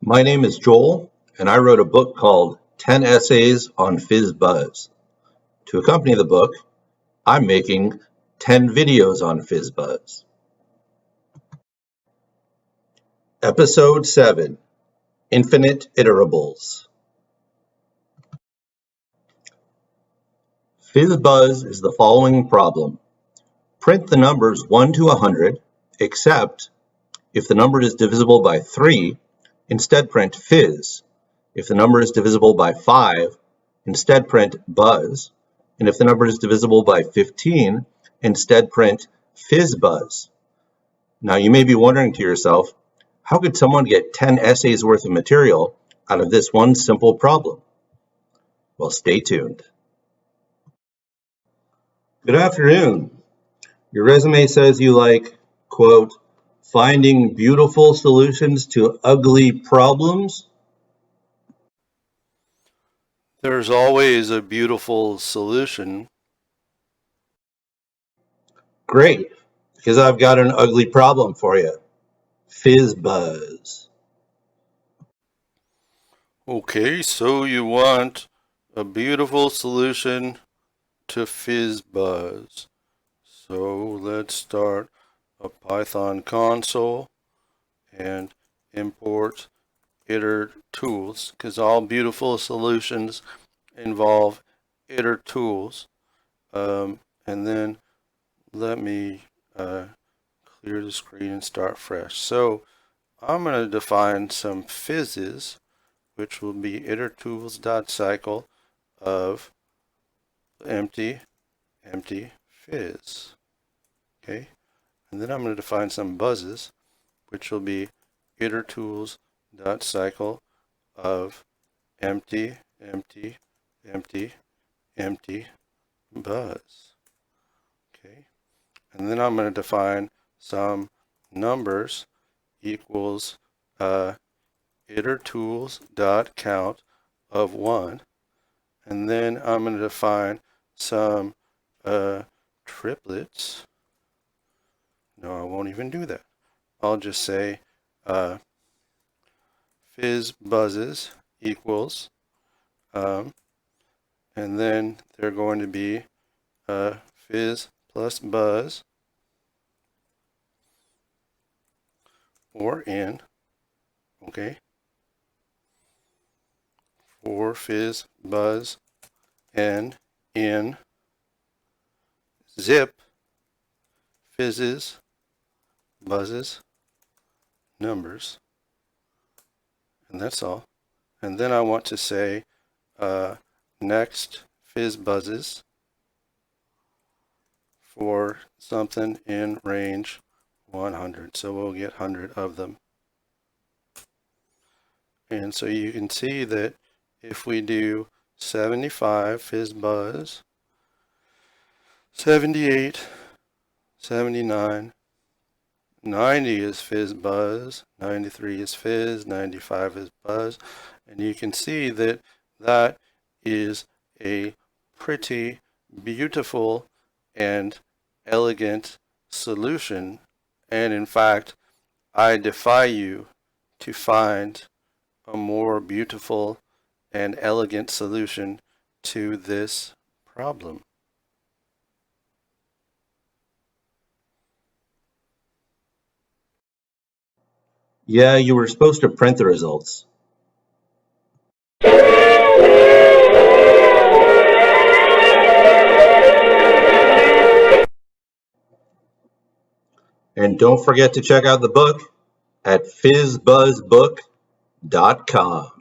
My name is Joel, and I wrote a book called 10 Essays on Fizz Buzz. To accompany the book, I'm making 10 videos on Fizz Buzz. Episode 7, Infinite Iterables. Fizz Buzz is the following problem. Print the numbers 1 to 100, except if the number is divisible by 3, instead print Fizz. If the number is divisible by 5, instead print Buzz. And if the number is divisible by 15, instead print Fizz Buzz. Now you may be wondering to yourself, how could someone get 10 essays worth of material out of this one simple problem? Well, stay tuned. Good afternoon. Your resume says you like, quote, finding beautiful solutions to ugly problems. There's always a beautiful solution. Great, because I've got an ugly problem for you. Fizz Buzz. Okay, so you want a beautiful solution to Fizz Buzz. So let's start a Python console and import Iterables, because all beautiful solutions involve Iterables. And then let me clear the screen and start fresh. So I'm going to define some fizzes, which will be Iterables.cycle of empty fizz. Okay, and then I'm going to define some buzzes, which will be Iterables.cycle of empty buzz. Okay, and then I'm going to define some numbers equals Iterables.count of 1, and then I'm going to define some triplets. No, I won't even do that. I'll just say fizz buzzes equals, and then they're going to be fizz plus buzz, or in, okay, for fizz buzz and in zip fizzes buzzes numbers, and that's all. And then I want to say next fizz buzzes for something in range 100, so we'll get 100 of them. And so you can see that if we do 75 fizz buzz, 78, 79, 90 is fizz buzz, 93 is fizz, 95 is buzz, and you can see that that is a pretty beautiful and elegant solution. And in fact, I defy you to find a more beautiful and elegant solution to this problem. Yeah, you were supposed to print the results. And don't forget to check out the book at fizzbuzzbook.com.